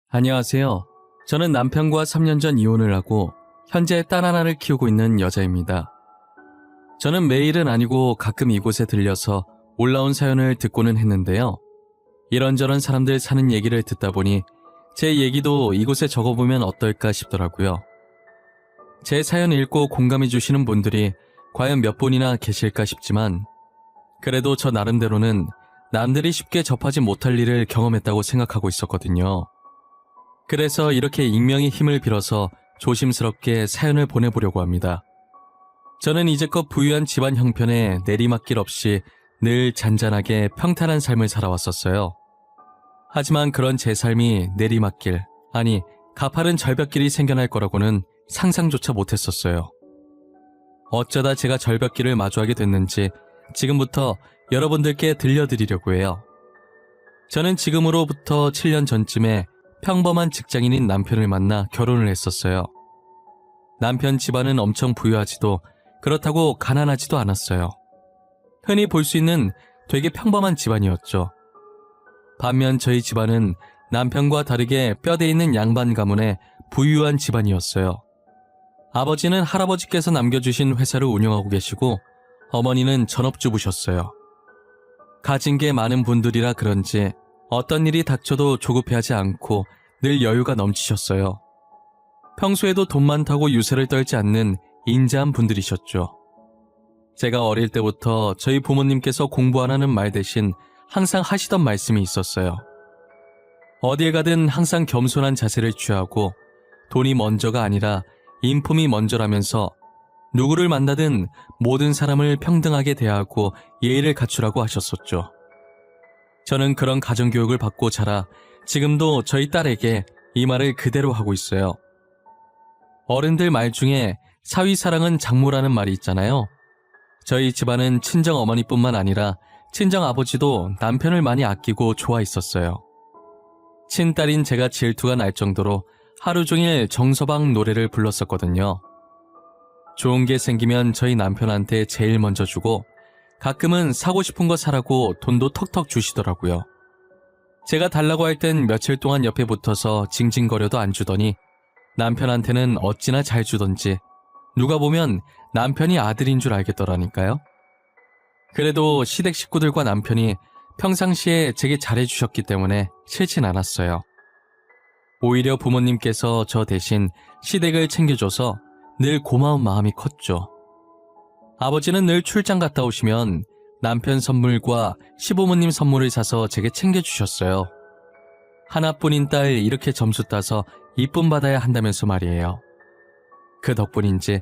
안녕하세요. 저는 남편과 3년 전 이혼을 하고 현재 딸 하나를 키우고 있는 여자입니다. 저는 매일은 아니고 가끔 이곳에 들려서 올라온 사연을 듣고는 했는데요. 이런저런 사람들 사는 얘기를 듣다 보니 제 얘기도 이곳에 적어보면 어떨까 싶더라고요. 제 사연 읽고 공감해 주시는 분들이 과연 몇 분이나 계실까 싶지만 그래도 저 나름대로는 남들이 쉽게 접하지 못할 일을 경험했다고 생각하고 있었거든요. 그래서 이렇게 익명의 힘을 빌어서 조심스럽게 사연을 보내보려고 합니다. 저는 이제껏 부유한 집안 형편에 내리막길 없이 늘 잔잔하게 평탄한 삶을 살아왔었어요. 하지만 그런 제 삶이 내리막길, 아니 가파른 절벽길이 생겨날 거라고는 상상조차 못했었어요. 어쩌다 제가 절벽길을 마주하게 됐는지 지금부터 여러분들께 들려드리려고 해요. 저는 지금으로부터 7년 전쯤에 평범한 직장인인 남편을 만나 결혼을 했었어요. 남편 집안은 엄청 부유하지도 그렇다고 가난하지도 않았어요. 흔히 볼 수 있는 되게 평범한 집안이었죠. 반면 저희 집안은 남편과 다르게 뼈대 있는 양반 가문의 부유한 집안이었어요. 아버지는 할아버지께서 남겨주신 회사를 운영하고 계시고 어머니는 전업주부셨어요. 가진 게 많은 분들이라 그런지 어떤 일이 닥쳐도 조급해하지 않고 늘 여유가 넘치셨어요. 평소에도 돈 많다고 유세를 떨지 않는 인자한 분들이셨죠. 제가 어릴 때부터 저희 부모님께서 공부하라는 말 대신 항상 하시던 말씀이 있었어요. 어딜 가든 항상 겸손한 자세를 취하고 돈이 먼저가 아니라 인품이 먼저라면서 누구를 만나든 모든 사람을 평등하게 대하고 예의를 갖추라고 하셨었죠. 저는 그런 가정교육을 받고 자라 지금도 저희 딸에게 이 말을 그대로 하고 있어요. 어른들 말 중에 사위사랑은 장모라는 말이 있잖아요. 저희 집안은 친정 어머니뿐만 아니라 친정 아버지도 남편을 많이 아끼고 좋아했었어요. 친딸인 제가 질투가 날 정도로 하루 종일 정서방 노래를 불렀었거든요. 좋은 게 생기면 저희 남편한테 제일 먼저 주고 가끔은 사고 싶은 거 사라고 돈도 턱턱 주시더라고요. 제가 달라고 할 땐 며칠 동안 옆에 붙어서 징징거려도 안 주더니 남편한테는 어찌나 잘 주던지 누가 보면 남편이 아들인 줄 알겠더라니까요. 그래도 시댁 식구들과 남편이 평상시에 제게 잘해주셨기 때문에 싫진 않았어요. 오히려 부모님께서 저 대신 시댁을 챙겨줘서 늘 고마운 마음이 컸죠. 아버지는 늘 출장 갔다 오시면 남편 선물과 시부모님 선물을 사서 제게 챙겨주셨어요. 하나뿐인 딸 이렇게 점수 따서 이쁨 받아야 한다면서 말이에요. 그 덕분인지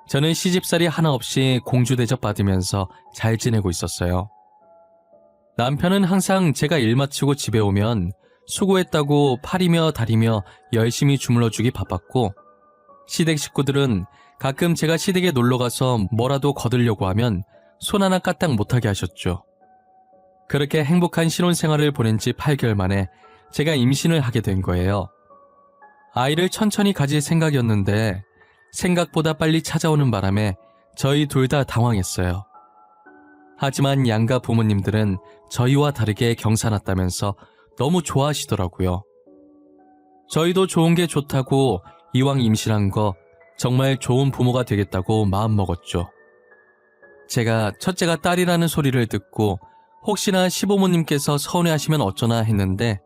저는 시집살이 하나 없이 공주 대접 받으면서 잘 지내고 있었어요. 남편은 항상 제가 일 마치고 집에 오면 수고했다고 팔이며 다리며 열심히 주물러주기 바빴고 시댁 식구들은 가끔 제가 시댁에 놀러가서 뭐라도 거들려고 하면 손 하나 까딱 못하게 하셨죠. 그렇게 행복한 신혼생활을 보낸 지 8개월 만에 제가 임신을 하게 된 거예요. 아이를 천천히 가질 생각이었는데 생각보다 빨리 찾아오는 바람에 저희 둘 다 당황했어요. 하지만 양가 부모님들은 저희와 다르게 경사났다면서 너무 좋아하시더라고요. 저희도 좋은 게 좋다고 이왕 임신한 거 정말 좋은 부모가 되겠다고 마음먹었죠. 제가 첫째가 딸이라는 소리를 듣고 혹시나 시부모님께서 서운해하시면 어쩌나 했는데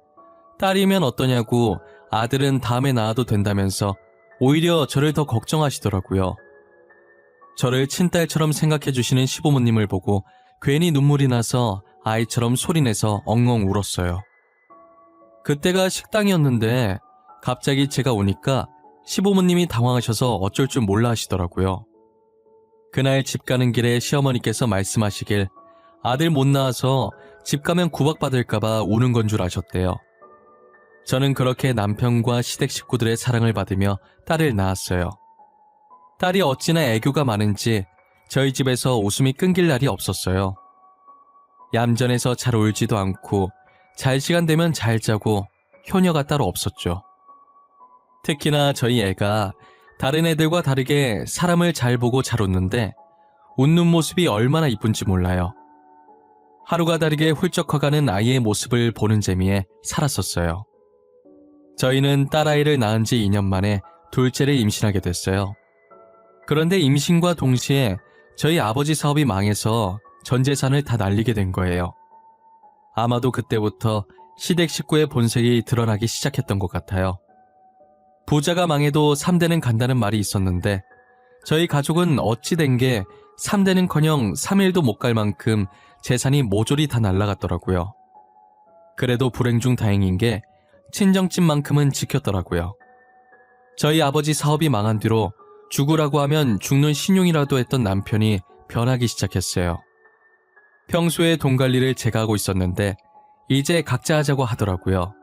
딸이면 어떠냐고 아들은 다음에 낳아도 된다면서 오히려 저를 더 걱정하시더라고요. 저를 친딸처럼 생각해 주시는 시부모님을 보고 괜히 눈물이 나서 아이처럼 소리내서 엉엉 울었어요. 그때가 식당이었는데 갑자기 제가 오니까 시부모님이 당황하셔서 어쩔 줄 몰라 하시더라고요. 그날 집 가는 길에 시어머니께서 말씀하시길 아들 못 낳아서 집 가면 구박받을까봐 우는 건 줄 아셨대요. 저는 그렇게 남편과 시댁 식구들의 사랑을 받으며 딸을 낳았어요. 딸이 어찌나 애교가 많은지 저희 집에서 웃음이 끊길 날이 없었어요. 얌전해서 잘 울지도 않고 잘 시간 되면 잘 자고 효녀가 따로 없었죠. 특히나 저희 애가 다른 애들과 다르게 사람을 잘 보고 잘 웃는데 웃는 모습이 얼마나 이쁜지 몰라요. 하루가 다르게 훌쩍 커가는 아이의 모습을 보는 재미에 살았었어요. 저희는 딸아이를 낳은 지 2년 만에 둘째를 임신하게 됐어요. 그런데 임신과 동시에 저희 아버지 사업이 망해서 전 재산을 다 날리게 된 거예요. 아마도 그때부터 시댁 식구의 본색이 드러나기 시작했던 것 같아요. 부자가 망해도 3대는 간다는 말이 있었는데 저희 가족은 어찌 된 게 3대는커녕 3일도 못 갈 만큼 재산이 모조리 다 날라갔더라고요. 그래도 불행 중 다행인 게 친정집만큼은 지켰더라고요. 저희 아버지 사업이 망한 뒤로 죽으라고 하면 죽는 신용이라도 했던 남편이 변하기 시작했어요. 평소에 돈 관리를 제가 하고 있었는데 이제 각자 하자고 하더라고요.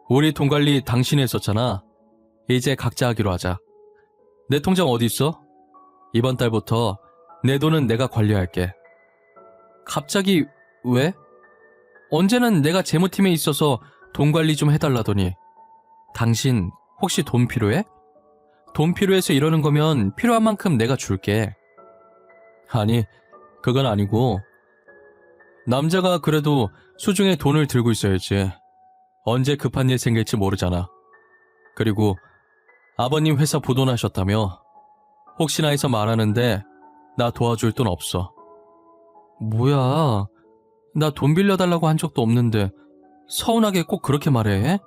우리 돈 관리 당신이 했었잖아. 이제 각자 하기로 하자. 내 통장 어디 있어? 이번 달부터 내 돈은 내가 관리할게. 갑자기 왜? 언제는 내가 재무팀에 있어서 돈 관리 좀 해달라더니 당신 혹시 돈 필요해? 돈 필요해서 이러는 거면 필요한 만큼 내가 줄게. 아니, 그건 아니고 남자가 그래도 수중에 돈을 들고 있어야지. 언제 급한 일 생길지 모르잖아. 그리고 아버님 회사 부도나셨다며. 혹시나 해서 말하는데 나 도와줄 돈 없어. 뭐야, 나 돈 빌려달라고 한 적도 없는데 서운하게 꼭 그렇게 말해?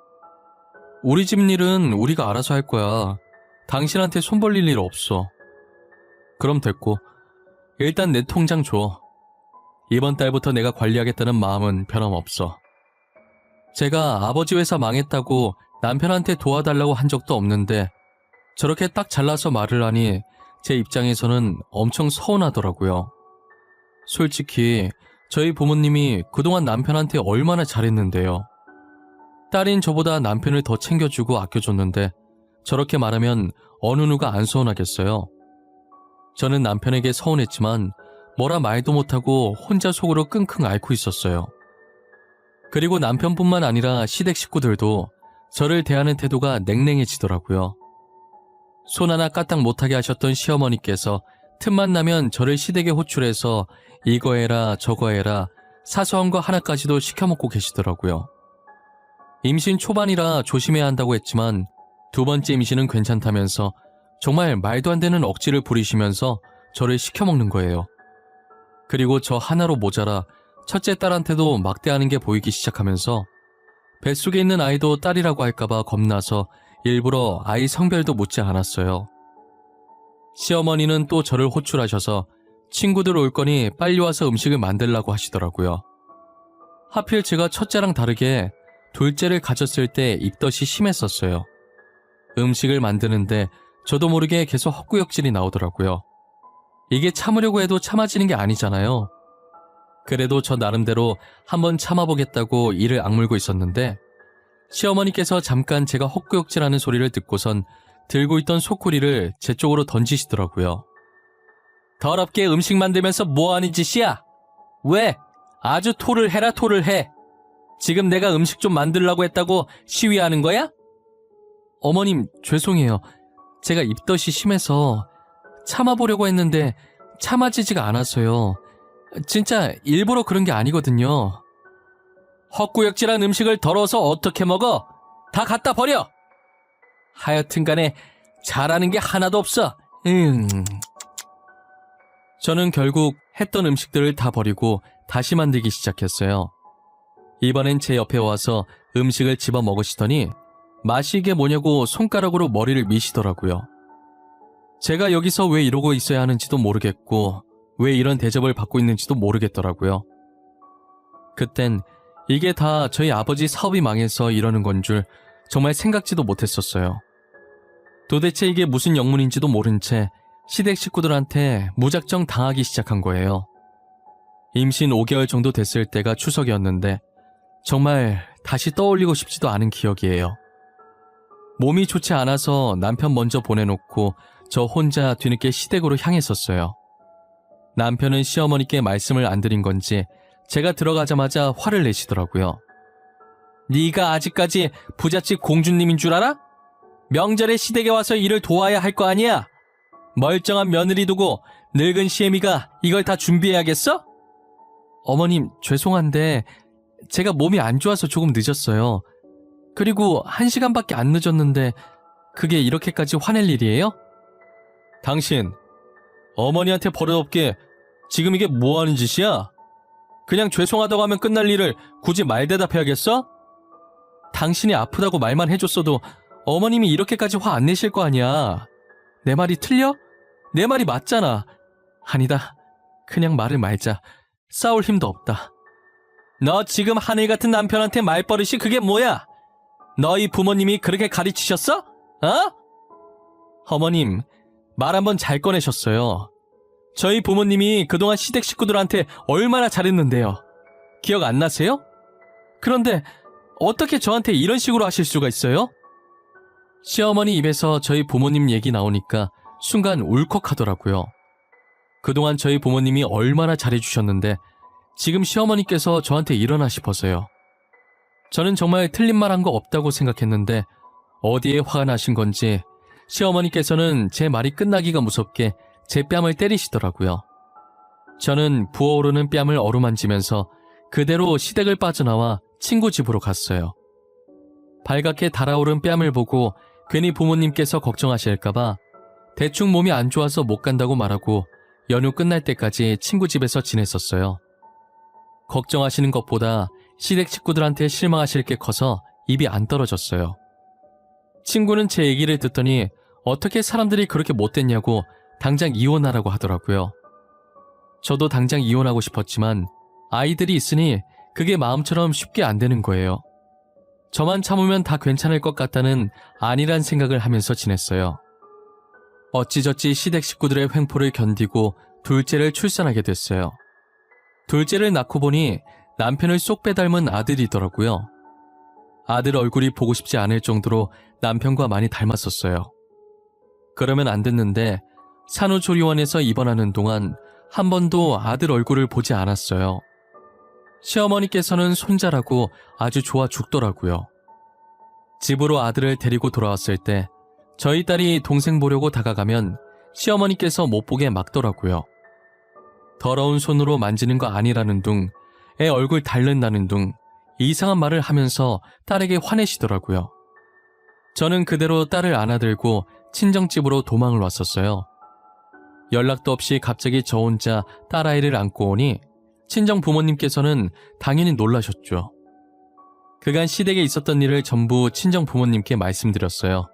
우리 집 일은 우리가 알아서 할 거야. 당신한테 손 벌릴 일 없어. 그럼 됐고 일단 내 통장 줘. 이번 달부터 내가 관리하겠다는 마음은 변함없어. 제가 아버지 회사 망했다고 남편한테 도와달라고 한 적도 없는데 저렇게 딱 잘라서 말을 하니 제 입장에서는 엄청 서운하더라고요. 솔직히 저희 부모님이 그동안 남편한테 얼마나 잘했는데요. 딸인 저보다 남편을 더 챙겨주고 아껴줬는데 저렇게 말하면 어느 누가 안 서운하겠어요. 저는 남편에게 서운했지만 뭐라 말도 못하고 혼자 속으로 끙끙 앓고 있었어요. 그리고 남편뿐만 아니라 시댁 식구들도 저를 대하는 태도가 냉랭해지더라고요. 손 하나 까딱 못하게 하셨던 시어머니께서 틈만 나면 저를 시댁에 호출해서 이거 해라 저거 해라 사소한 거 하나까지도 시켜먹고 계시더라고요. 임신 초반이라 조심해야 한다고 했지만 두 번째 임신은 괜찮다면서 정말 말도 안 되는 억지를 부리시면서 저를 시켜먹는 거예요. 그리고 저 하나로 모자라 첫째 딸한테도 막대하는 게 보이기 시작하면서 뱃속에 있는 아이도 딸이라고 할까봐 겁나서 일부러 아이 성별도 묻지 않았어요. 시어머니는 또 저를 호출하셔서 친구들 올 거니 빨리 와서 음식을 만들라고 하시더라고요. 하필 제가 첫째랑 다르게 둘째를 가졌을 때 입덧이 심했었어요. 음식을 만드는데 저도 모르게 계속 헛구역질이 나오더라고요. 이게 참으려고 해도 참아지는 게 아니잖아요. 그래도 저 나름대로 한번 참아보겠다고 이를 악물고 있었는데 시어머니께서 잠깐 제가 헛구역질하는 소리를 듣고선 들고 있던 소쿠리를 제 쪽으로 던지시더라고요. 더럽게 음식 만들면서 뭐하는 짓이야? 왜? 아주 토를 해라 토를 해. 지금 내가 음식 좀 만들라고 했다고 시위하는 거야? 어머님 죄송해요. 제가 입덧이 심해서 참아보려고 했는데 참아지지가 않아서요. 진짜 일부러 그런 게 아니거든요. 헛구역질한 음식을 덜어서 어떻게 먹어? 다 갖다 버려! 하여튼간에 잘하는 게 하나도 없어. 저는 결국 했던 음식들을 다 버리고 다시 만들기 시작했어요. 이번엔 제 옆에 와서 음식을 집어 먹으시더니 맛이 이게 뭐냐고 손가락으로 머리를 미시더라고요. 제가 여기서 왜 이러고 있어야 하는지도 모르겠고 왜 이런 대접을 받고 있는지도 모르겠더라고요. 그땐 이게 다 저희 아버지 사업이 망해서 이러는 건 줄 정말 생각지도 못했었어요. 도대체 이게 무슨 영문인지도 모른 채 시댁 식구들한테 무작정 당하기 시작한 거예요. 임신 5개월 정도 됐을 때가 추석이었는데 정말 다시 떠올리고 싶지도 않은 기억이에요. 몸이 좋지 않아서 남편 먼저 보내놓고 저 혼자 뒤늦게 시댁으로 향했었어요. 남편은 시어머니께 말씀을 안 드린 건지 제가 들어가자마자 화를 내시더라고요. 네가 아직까지 부잣집 공주님인 줄 알아? 명절에 시댁에 와서 일을 도와야 할 거 아니야? 멀쩡한 며느리 두고 늙은 시애미가 이걸 다 준비해야겠어? 어머님 죄송한데 제가 몸이 안 좋아서 조금 늦었어요. 그리고 1시간밖에 안 늦었는데 그게 이렇게까지 화낼 일이에요? 당신, 어머니한테 버릇없게 지금 이게 뭐 하는 짓이야? 그냥 죄송하다고 하면 끝날 일을 굳이 말대답해야겠어? 당신이 아프다고 말만 해줬어도 어머님이 이렇게까지 화 안 내실 거 아니야. 내 말이 틀려? 내 말이 맞잖아. 아니다. 그냥 말을 말자. 싸울 힘도 없다. 너 지금 하늘 같은 남편한테 말버릇이 그게 뭐야? 너희 부모님이 그렇게 가르치셨어? 어머님, 말 한번 잘 꺼내셨어요. 저희 부모님이 그동안 시댁 식구들한테 얼마나 잘했는데요. 기억 안 나세요? 그런데 어떻게 저한테 이런 식으로 하실 수가 있어요? 시어머니 입에서 저희 부모님 얘기 나오니까 순간 울컥하더라고요. 그동안 저희 부모님이 얼마나 잘해주셨는데 지금 시어머니께서 저한테 이러나 싶어서요. 저는 정말 틀린 말 한 거 없다고 생각했는데 어디에 화가 나신 건지 시어머니께서는 제 말이 끝나기가 무섭게 제 뺨을 때리시더라고요. 저는 부어오르는 뺨을 어루만지면서 그대로 시댁을 빠져나와 친구 집으로 갔어요. 발갛게 달아오른 뺨을 보고 괜히 부모님께서 걱정하실까봐 대충 몸이 안 좋아서 못 간다고 말하고 연휴 끝날 때까지 친구 집에서 지냈었어요. 걱정하시는 것보다 시댁 식구들한테 실망하실 게 커서 입이 안 떨어졌어요. 친구는 제 얘기를 듣더니 어떻게 사람들이 그렇게 못됐냐고 당장 이혼하라고 하더라고요. 저도 당장 이혼하고 싶었지만 아이들이 있으니 그게 마음처럼 쉽게 안 되는 거예요. 저만 참으면 다 괜찮을 것 같다는 안일한 생각을 하면서 지냈어요. 어찌저찌 시댁 식구들의 횡포를 견디고 둘째를 출산하게 됐어요. 둘째를 낳고 보니 남편을 쏙 빼닮은 아들이더라고요. 아들 얼굴이 보고 싶지 않을 정도로 남편과 많이 닮았었어요. 그러면 안 됐는데 산후조리원에서 입원하는 동안 한 번도 아들 얼굴을 보지 않았어요. 시어머니께서는 손자라고 아주 좋아 죽더라고요. 집으로 아들을 데리고 돌아왔을 때 저희 딸이 동생 보려고 다가가면 시어머니께서 못 보게 막더라고요. 더러운 손으로 만지는 거 아니라는 둥, 애 얼굴 닳는다는 둥, 이상한 말을 하면서 딸에게 화내시더라고요. 저는 그대로 딸을 안아들고 친정집으로 도망을 왔었어요. 연락도 없이 갑자기 저 혼자 딸아이를 안고 오니 친정 부모님께서는 당연히 놀라셨죠. 그간 시댁에 있었던 일을 전부 친정 부모님께 말씀드렸어요.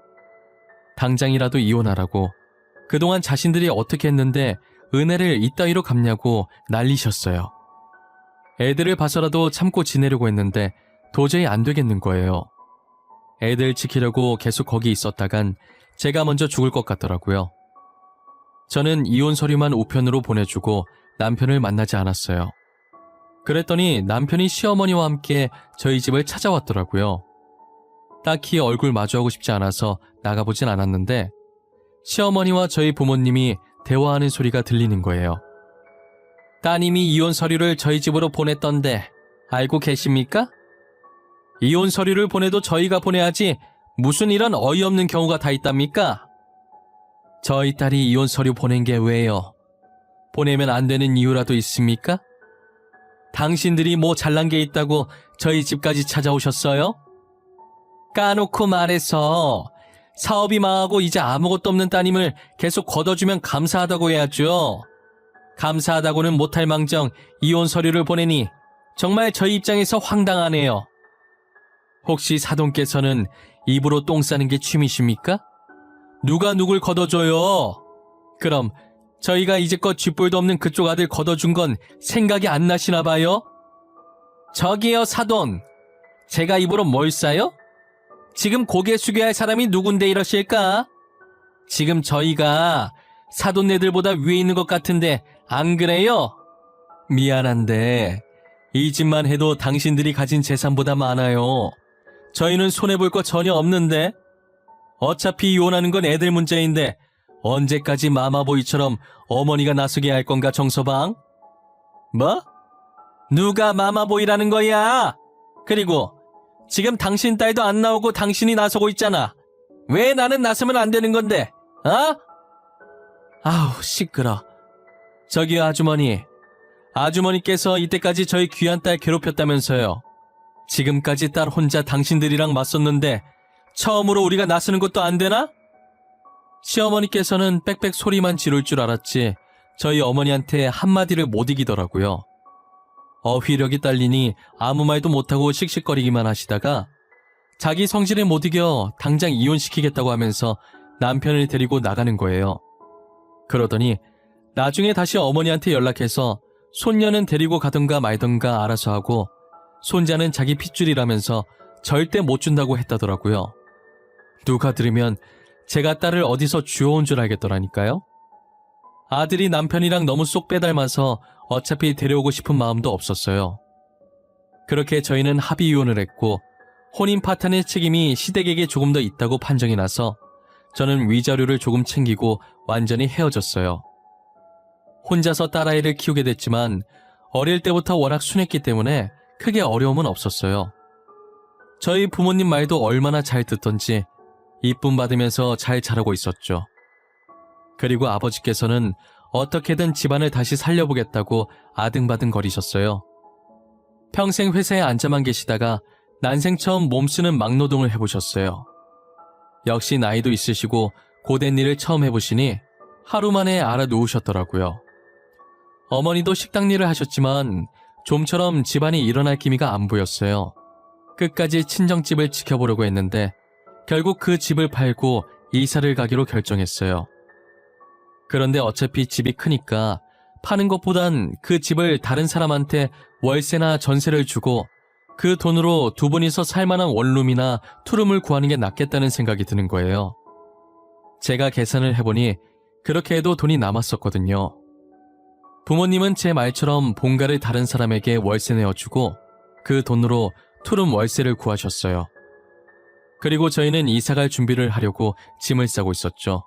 당장이라도 이혼하라고, 그동안 자신들이 어떻게 했는데 은혜를 이따위로 갚냐고 난리셨어요. 애들을 봐서라도 참고 지내려고 했는데 도저히 안 되겠는 거예요. 애들 지키려고 계속 거기 있었다간 제가 먼저 죽을 것 같더라고요. 저는 이혼 서류만 우편으로 보내주고 남편을 만나지 않았어요. 그랬더니 남편이 시어머니와 함께 저희 집을 찾아왔더라고요. 딱히 얼굴 마주하고 싶지 않아서 나가보진 않았는데 시어머니와 저희 부모님이 대화하는 소리가 들리는 거예요. 따님이 이혼 서류를 저희 집으로 보냈던데 알고 계십니까? 이혼 서류를 보내도 저희가 보내야지 무슨 이런 어이없는 경우가 다 있답니까? 저희 딸이 이혼 서류 보낸 게 왜요? 보내면 안 되는 이유라도 있습니까? 당신들이 뭐 잘난 게 있다고 저희 집까지 찾아오셨어요? 까놓고 말해서 사업이 망하고 이제 아무것도 없는 따님을 계속 걷어주면 감사하다고 해야죠. 감사하다고는 못할 망정 이혼 서류를 보내니 정말 저희 입장에서 황당하네요. 혹시 사돈께서는 입으로 똥 싸는 게 취미십니까? 누가 누굴 걷어줘요? 그럼 저희가 이제껏 쥐뿔도 없는 그쪽 아들 걷어준 건 생각이 안 나시나 봐요? 저기요 사돈, 제가 입으로 뭘 싸요? 지금 고개 숙여야 할 사람이 누군데 이러실까? 지금 저희가 사돈네들보다 위에 있는 것 같은데 안 그래요? 미안한데 이 집만 해도 당신들이 가진 재산보다 많아요. 저희는 손해볼 거 전혀 없는데. 어차피 이혼하는 건 애들 문제인데 언제까지 마마보이처럼 어머니가 나서게 할 건가 정서방? 뭐? 누가 마마보이라는 거야? 그리고 지금 당신 딸도 안 나오고 당신이 나서고 있잖아. 왜 나는 나서면 안 되는 건데? 아우 시끄러. 저기요 아주머니. 아주머니께서 이때까지 저희 귀한 딸 괴롭혔다면서요. 지금까지 딸 혼자 당신들이랑 맞섰는데 처음으로 우리가 나서는 것도 안 되나? 시어머니께서는 빽빽 소리만 지를 줄 알았지 저희 어머니한테 한마디를 못 이기더라고요. 어휘력이 딸리니 아무 말도 못하고 씩씩거리기만 하시다가 자기 성질에 못 이겨 당장 이혼시키겠다고 하면서 남편을 데리고 나가는 거예요. 그러더니 나중에 다시 어머니한테 연락해서 손녀는 데리고 가던가 말던가 알아서 하고 손자는 자기 핏줄이라면서 절대 못 준다고 했다더라고요. 누가 들으면 제가 딸을 어디서 주워온 줄 알겠더라니까요. 아들이 남편이랑 너무 쏙 빼닮아서 어차피 데려오고 싶은 마음도 없었어요. 그렇게 저희는 합의 이혼을 했고 혼인 파탄의 책임이 시댁에게 조금 더 있다고 판정이 나서 저는 위자료를 조금 챙기고 완전히 헤어졌어요. 혼자서 딸아이를 키우게 됐지만 어릴 때부터 워낙 순했기 때문에 크게 어려움은 없었어요. 저희 부모님 말도 얼마나 잘 듣던지 이쁨 받으면서 잘 자라고 있었죠. 그리고 아버지께서는 어떻게든 집안을 다시 살려보겠다고 아등바등거리셨어요. 평생 회사에 앉아만 계시다가 난생 처음 몸쓰는 막노동을 해보셨어요. 역시 나이도 있으시고 고된 일을 처음 해보시니 하루 만에 알아놓으셨더라고요. 어머니도 식당 일을 하셨지만 좀처럼 집안이 일어날 기미가 안 보였어요. 끝까지 친정집을 지켜보려고 했는데 결국 그 집을 팔고 이사를 가기로 결정했어요. 그런데 어차피 집이 크니까 파는 것보단 그 집을 다른 사람한테 월세나 전세를 주고 그 돈으로 두 분이서 살만한 원룸이나 투룸을 구하는 게 낫겠다는 생각이 드는 거예요. 제가 계산을 해보니 그렇게 해도 돈이 남았었거든요. 부모님은 제 말처럼 본가를 다른 사람에게 월세 내어주고 그 돈으로 투룸 월세를 구하셨어요. 그리고 저희는 이사갈 준비를 하려고 짐을 싸고 있었죠.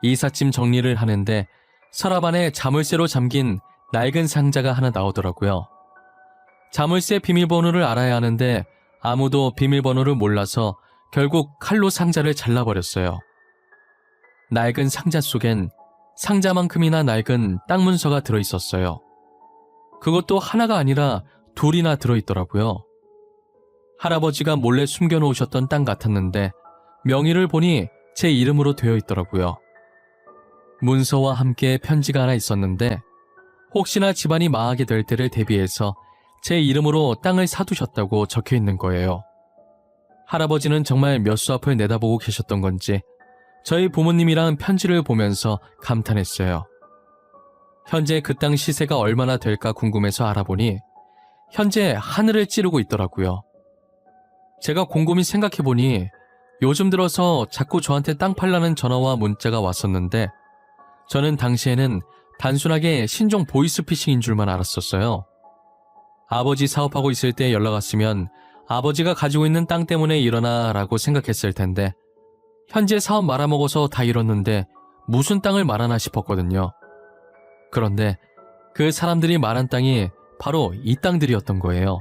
이삿짐 정리를 하는데 서랍 안에 자물쇠로 잠긴 낡은 상자가 하나 나오더라고요. 자물쇠 비밀번호를 알아야 하는데 아무도 비밀번호를 몰라서 결국 칼로 상자를 잘라버렸어요. 낡은 상자 속엔 상자만큼이나 낡은 땅 문서가 들어있었어요. 그것도 하나가 아니라 둘이나 들어있더라고요. 할아버지가 몰래 숨겨놓으셨던 땅 같았는데 명의를 보니 제 이름으로 되어 있더라고요. 문서와 함께 편지가 하나 있었는데 혹시나 집안이 망하게 될 때를 대비해서 제 이름으로 땅을 사두셨다고 적혀 있는 거예요. 할아버지는 정말 몇 수 앞을 내다보고 계셨던 건지 저희 부모님이랑 편지를 보면서 감탄했어요. 현재 그 땅 시세가 얼마나 될까 궁금해서 알아보니 현재 하늘을 찌르고 있더라고요. 제가 곰곰이 생각해보니 요즘 들어서 자꾸 저한테 땅 팔라는 전화와 문자가 왔었는데 저는 당시에는 단순하게 신종 보이스피싱인 줄만 알았었어요. 아버지 사업하고 있을 때 연락 왔으면 아버지가 가지고 있는 땅 때문에 일어나 라고 생각했을 텐데 현재 사업 말아먹어서 다 잃었는데 무슨 땅을 말하나 싶었거든요. 그런데 그 사람들이 말한 땅이 바로 이 땅들이었던 거예요.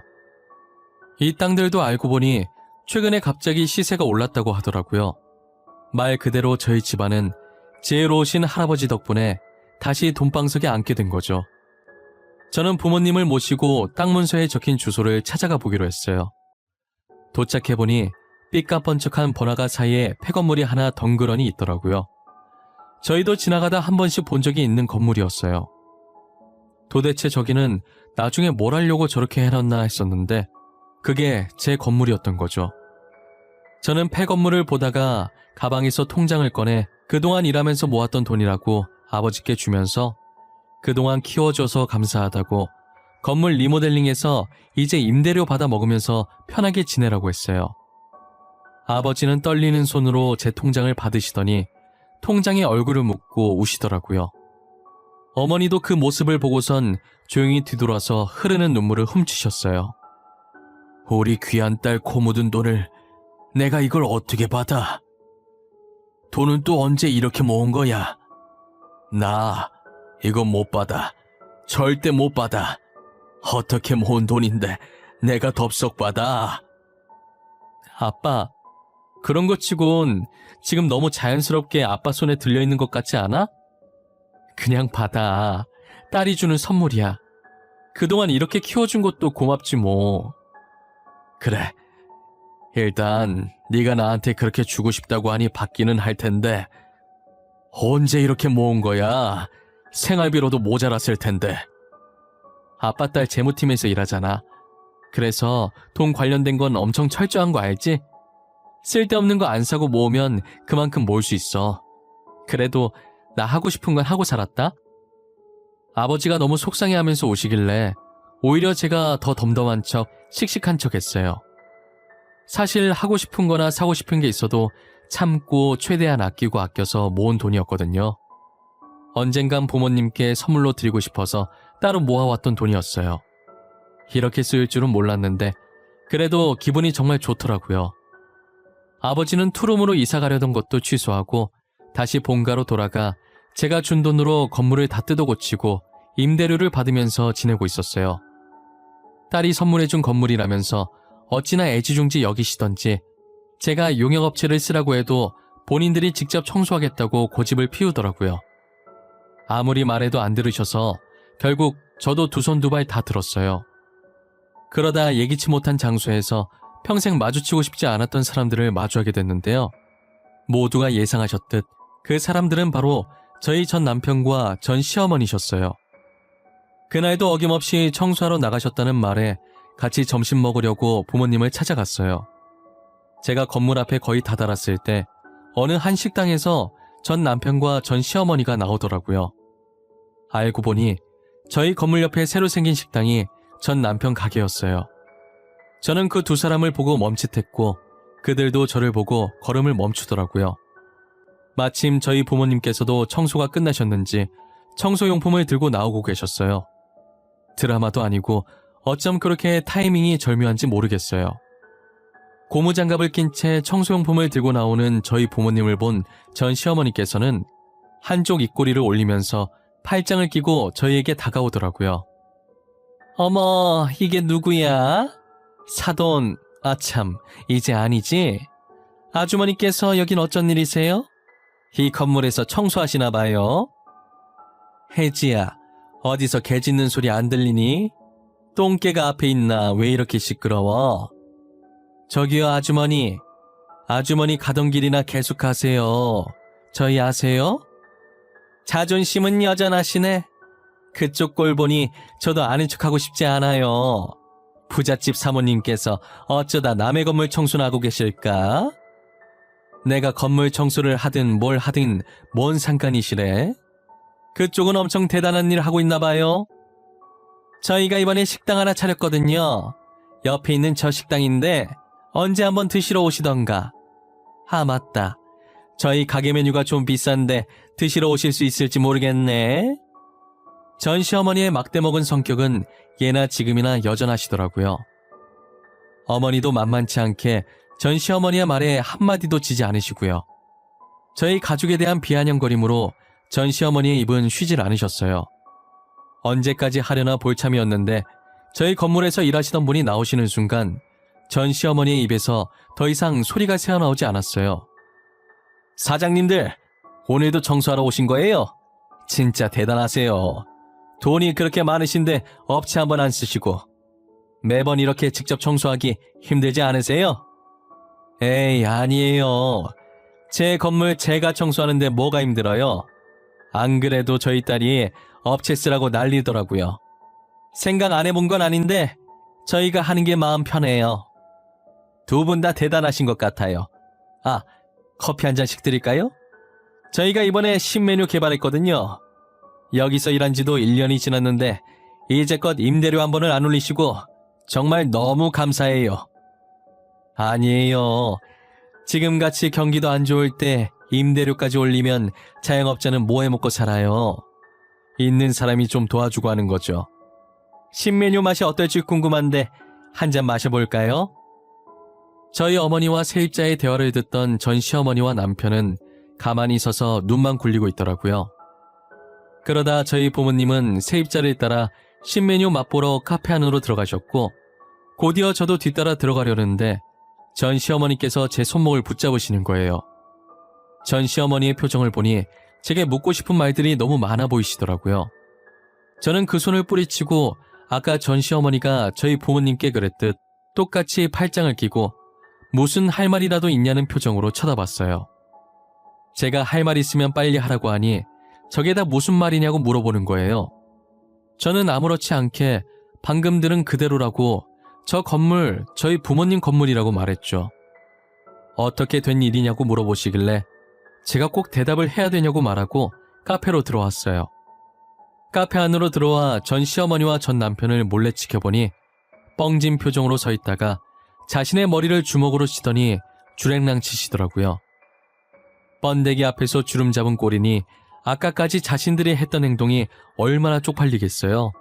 이 땅들도 알고 보니 최근에 갑자기 시세가 올랐다고 하더라고요. 말 그대로 저희 집안은 지혜로우신 할아버지 덕분에 다시 돈방석에 앉게 된 거죠. 저는 부모님을 모시고 땅 문서에 적힌 주소를 찾아가 보기로 했어요. 도착해보니 삐까뻔쩍한 번화가 사이에 폐건물이 하나 덩그러니 있더라고요. 저희도 지나가다 한 번씩 본 적이 있는 건물이었어요. 도대체 저기는 나중에 뭘 하려고 저렇게 해놨나 했었는데 그게 제 건물이었던 거죠. 저는 폐건물을 보다가 가방에서 통장을 꺼내 그동안 일하면서 모았던 돈이라고 아버지께 주면서 그동안 키워줘서 감사하다고 건물 리모델링해서 이제 임대료 받아 먹으면서 편하게 지내라고 했어요. 아버지는 떨리는 손으로 제 통장을 받으시더니 통장에 얼굴을 묻고 우시더라고요. 어머니도 그 모습을 보고선 조용히 뒤돌아서 흐르는 눈물을 훔치셨어요. 우리 귀한 딸 코 묻은 돈을 내가 이걸 어떻게 받아? 돈은 또 언제 이렇게 모은 거야? 나 이거 못 받아. 절대 못 받아. 어떻게 모은 돈인데 내가 덥석 받아? 아빠, 그런 것 치곤 지금 너무 자연스럽게 아빠 손에 들려있는 것 같지 않아? 그냥 받아. 딸이 주는 선물이야. 그동안 이렇게 키워준 것도 고맙지 뭐. 그래. 일단 네가 나한테 그렇게 주고 싶다고 하니 받기는 할 텐데 언제 이렇게 모은 거야? 생활비로도 모자랐을 텐데. 아빠 딸 재무팀에서 일하잖아. 그래서 돈 관련된 건 엄청 철저한 거 알지? 쓸데없는 거 안 사고 모으면 그만큼 모을 수 있어. 그래도 나 하고 싶은 건 하고 살았다. 아버지가 너무 속상해하면서 오시길래 오히려 제가 더 덤덤한 척, 씩씩한 척 했어요. 사실 하고 싶은 거나 사고 싶은 게 있어도 참고 최대한 아끼고 아껴서 모은 돈이었거든요. 언젠간 부모님께 선물로 드리고 싶어서 따로 모아왔던 돈이었어요. 이렇게 쓰일 줄은 몰랐는데 그래도 기분이 정말 좋더라고요. 아버지는 투룸으로 이사 가려던 것도 취소하고 다시 본가로 돌아가 제가 준 돈으로 건물을 다 뜯어 고치고 임대료를 받으면서 지내고 있었어요. 딸이 선물해준 건물이라면서 어찌나 애지중지 여기시던지 제가 용역업체를 쓰라고 해도 본인들이 직접 청소하겠다고 고집을 피우더라고요. 아무리 말해도 안 들으셔서 결국 저도 두 손 두 발 다 들었어요. 그러다 예기치 못한 장소에서 평생 마주치고 싶지 않았던 사람들을 마주하게 됐는데요. 모두가 예상하셨듯 그 사람들은 바로 저희 전 남편과 전 시어머니셨어요. 그날도 어김없이 청소하러 나가셨다는 말에 같이 점심 먹으려고 부모님을 찾아갔어요. 제가 건물 앞에 거의 다다랐을 때 어느 한 식당에서 전 남편과 전 시어머니가 나오더라고요. 알고 보니 저희 건물 옆에 새로 생긴 식당이 전 남편 가게였어요. 저는 그 두 사람을 보고 멈칫했고 그들도 저를 보고 걸음을 멈추더라고요. 마침 저희 부모님께서도 청소가 끝나셨는지 청소용품을 들고 나오고 계셨어요. 드라마도 아니고 어쩜 그렇게 타이밍이 절묘한지 모르겠어요. 고무장갑을 낀 채 청소용품을 들고 나오는 저희 부모님을 본 전 시어머니께서는 한쪽 입꼬리를 올리면서 팔짱을 끼고 저희에게 다가오더라고요. 어머, 이게 누구야? 사돈, 아참, 이제 아니지? 아주머니께서 여긴 어쩐 일이세요? 이 건물에서 청소하시나 봐요. 혜지야, 어디서 개 짖는 소리 안 들리니? 똥개가 앞에 있나 왜 이렇게 시끄러워? 저기요 아주머니, 아주머니 가던 길이나 계속 가세요. 저희 아세요? 자존심은 여전하시네. 그쪽 꼴 보니 저도 아는 척하고 싶지 않아요. 부잣집 사모님께서 어쩌다 남의 건물 청소나 하고 계실까? 내가 건물 청소를 하든 뭘 하든 뭔 상관이시래? 그쪽은 엄청 대단한 일 하고 있나 봐요. 저희가 이번에 식당 하나 차렸거든요. 옆에 있는 저 식당인데 언제 한번 드시러 오시던가. 아 맞다. 저희 가게 메뉴가 좀 비싼데 드시러 오실 수 있을지 모르겠네. 전 시어머니의 막대먹은 성격은 예나 지금이나 여전하시더라고요. 어머니도 만만치 않게 전 시어머니의 말에 한마디도 지지 않으시고요. 저희 가족에 대한 비아냥거림으로 전 시어머니의 입은 쉬질 않으셨어요. 언제까지 하려나 볼참이었는데 저희 건물에서 일하시던 분이 나오시는 순간 전 시어머니의 입에서 더 이상 소리가 새어나오지 않았어요. 사장님들, 오늘도 청소하러 오신 거예요? 진짜 대단하세요. 돈이 그렇게 많으신데 업체 한번 안 쓰시고 매번 이렇게 직접 청소하기 힘들지 않으세요? 에이, 아니에요. 제 건물 제가 청소하는데 뭐가 힘들어요? 안 그래도 저희 딸이 업체 쓰라고 난리더라고요. 생각 안 해본 건 아닌데 저희가 하는 게 마음 편해요. 두 분 다 대단하신 것 같아요. 아, 커피 한 잔씩 드릴까요? 저희가 이번에 신메뉴 개발했거든요. 여기서 일한 지도 1년이 지났는데 이제껏 임대료 한 번을 안 올리시고 정말 너무 감사해요. 아니에요. 지금같이 경기도 안 좋을 때 임대료까지 올리면 자영업자는 뭐 해먹고 살아요. 있는 사람이 좀 도와주고 하는 거죠. 신메뉴 맛이 어떨지 궁금한데 한 잔 마셔볼까요? 저희 어머니와 세입자의 대화를 듣던 전 시어머니와 남편은 가만히 서서 눈만 굴리고 있더라고요. 그러다 저희 부모님은 세입자를 따라 신메뉴 맛보러 카페 안으로 들어가셨고 곧이어 저도 뒤따라 들어가려는데 전 시어머니께서 제 손목을 붙잡으시는 거예요. 전 시어머니의 표정을 보니 제게 묻고 싶은 말들이 너무 많아 보이시더라고요. 저는 그 손을 뿌리치고 아까 전 시어머니가 저희 부모님께 그랬듯 똑같이 팔짱을 끼고 무슨 할 말이라도 있냐는 표정으로 쳐다봤어요. 제가 할 말 있으면 빨리 하라고 하니 저게 다 무슨 말이냐고 물어보는 거예요. 저는 아무렇지 않게 방금 들은 그대로라고 저 건물 저희 부모님 건물이라고 말했죠. 어떻게 된 일이냐고 물어보시길래 제가 꼭 대답을 해야 되냐고 말하고 카페로 들어왔어요. 카페 안으로 들어와 전 시어머니와 전 남편을 몰래 지켜보니 뻥진 표정으로 서 있다가 자신의 머리를 주먹으로 치더니 주랭랑 치시더라고요. 번데기 앞에서 주름 잡은 꼴이니 아까까지 자신들이 했던 행동이 얼마나 쪽팔리겠어요.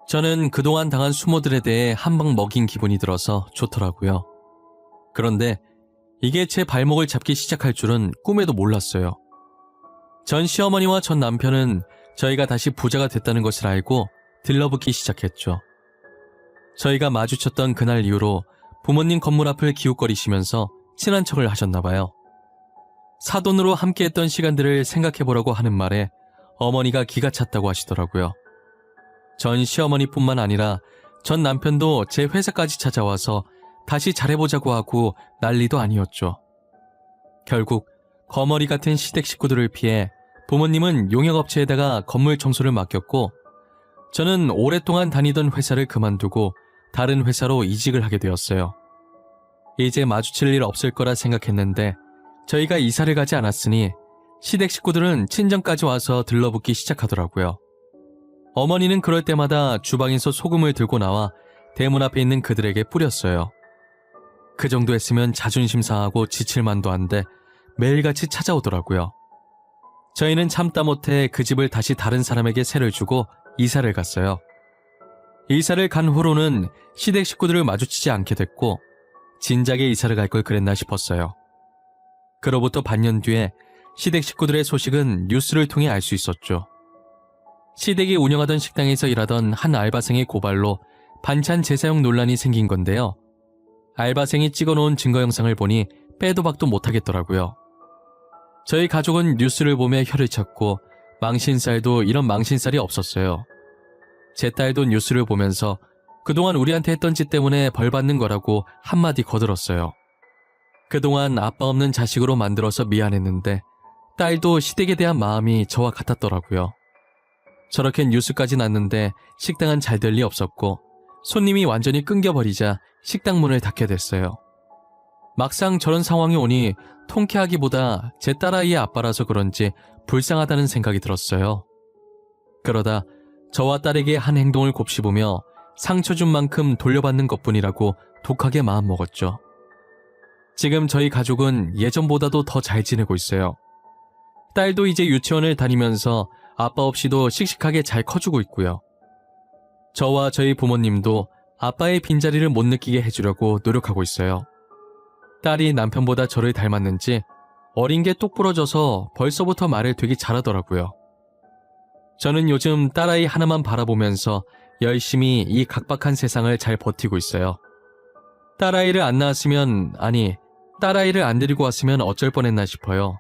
저는 그동안 당한 수모들에 대해 한 방 먹인 기분이 들어서 좋더라고요. 그런데 이게 제 발목을 잡기 시작할 줄은 꿈에도 몰랐어요. 전 시어머니와 전 남편은 저희가 다시 부자가 됐다는 것을 알고 들러붙기 시작했죠. 저희가 마주쳤던 그날 이후로 부모님 건물 앞을 기웃거리시면서 친한 척을 하셨나 봐요. 사돈으로 함께했던 시간들을 생각해보라고 하는 말에 어머니가 기가 찼다고 하시더라고요. 전 시어머니뿐만 아니라 전 남편도 제 회사까지 찾아와서 다시 잘해보자고 하고 난리도 아니었죠. 결국 거머리 같은 시댁 식구들을 피해 부모님은 용역업체에다가 건물 청소를 맡겼고 저는 오랫동안 다니던 회사를 그만두고 다른 회사로 이직을 하게 되었어요. 이제 마주칠 일 없을 거라 생각했는데 저희가 이사를 가지 않았으니 시댁 식구들은 친정까지 와서 들러붙기 시작하더라고요. 어머니는 그럴 때마다 주방에서 소금을 들고 나와 대문 앞에 있는 그들에게 뿌렸어요. 그 정도 했으면 자존심 상하고 지칠 만도 한데 매일같이 찾아오더라고요. 저희는 참다 못해 그 집을 다시 다른 사람에게 세를 주고 이사를 갔어요. 이사를 간 후로는 시댁 식구들을 마주치지 않게 됐고 진작에 이사를 갈 걸 그랬나 싶었어요. 그로부터 반년 뒤에 시댁 식구들의 소식은 뉴스를 통해 알 수 있었죠. 시댁이 운영하던 식당에서 일하던 한 알바생의 고발로 반찬 재사용 논란이 생긴 건데요. 알바생이 찍어놓은 증거 영상을 보니 빼도 박도 못하겠더라고요. 저희 가족은 뉴스를 보며 혀를 찾고 망신살도 이런 망신살이 없었어요. 제 딸도 뉴스를 보면서 그동안 우리한테 했던 짓 때문에 벌 받는 거라고 한마디 거들었어요. 그동안 아빠 없는 자식으로 만들어서 미안했는데 딸도 시댁에 대한 마음이 저와 같았더라고요. 저렇게 뉴스까지 났는데 식당은 잘 될 리 없었고 손님이 완전히 끊겨버리자 식당 문을 닫게 됐어요. 막상 저런 상황이 오니 통쾌하기보다 제 딸아이의 아빠라서 그런지 불쌍하다는 생각이 들었어요. 그러다 저와 딸에게 한 행동을 곱씹으며 상처 준 만큼 돌려받는 것뿐이라고 독하게 마음먹었죠. 지금 저희 가족은 예전보다도 더 잘 지내고 있어요. 딸도 이제 유치원을 다니면서 아빠 없이도 씩씩하게 잘 커주고 있고요. 저와 저희 부모님도 아빠의 빈자리를 못 느끼게 해주려고 노력하고 있어요. 딸이 남편보다 저를 닮았는지 어린 게 똑 부러져서 벌써부터 말을 되게 잘하더라고요. 저는 요즘 딸아이 하나만 바라보면서 열심히 이 각박한 세상을 잘 버티고 있어요. 딸아이를 안 낳았으면, 아니, 딸아이를 안 데리고 왔으면 어쩔 뻔했나 싶어요.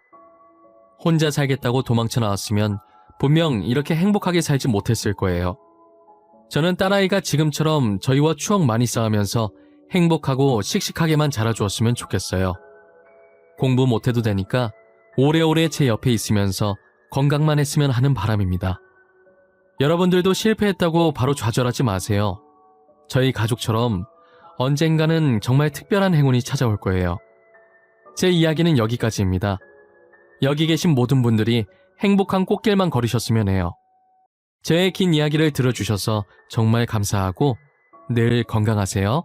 혼자 살겠다고 도망쳐 나왔으면 분명 이렇게 행복하게 살지 못했을 거예요. 저는 딸아이가 지금처럼 저희와 추억 많이 쌓으면서 행복하고 씩씩하게만 자라주었으면 좋겠어요. 공부 못해도 되니까 오래오래 제 옆에 있으면서 건강만 했으면 하는 바람입니다. 여러분들도 실패했다고 바로 좌절하지 마세요. 저희 가족처럼 언젠가는 정말 특별한 행운이 찾아올 거예요. 제 이야기는 여기까지입니다. 여기 계신 모든 분들이 행복한 꽃길만 걸으셨으면 해요. 제 긴 이야기를 들어주셔서 정말 감사하고 늘 건강하세요.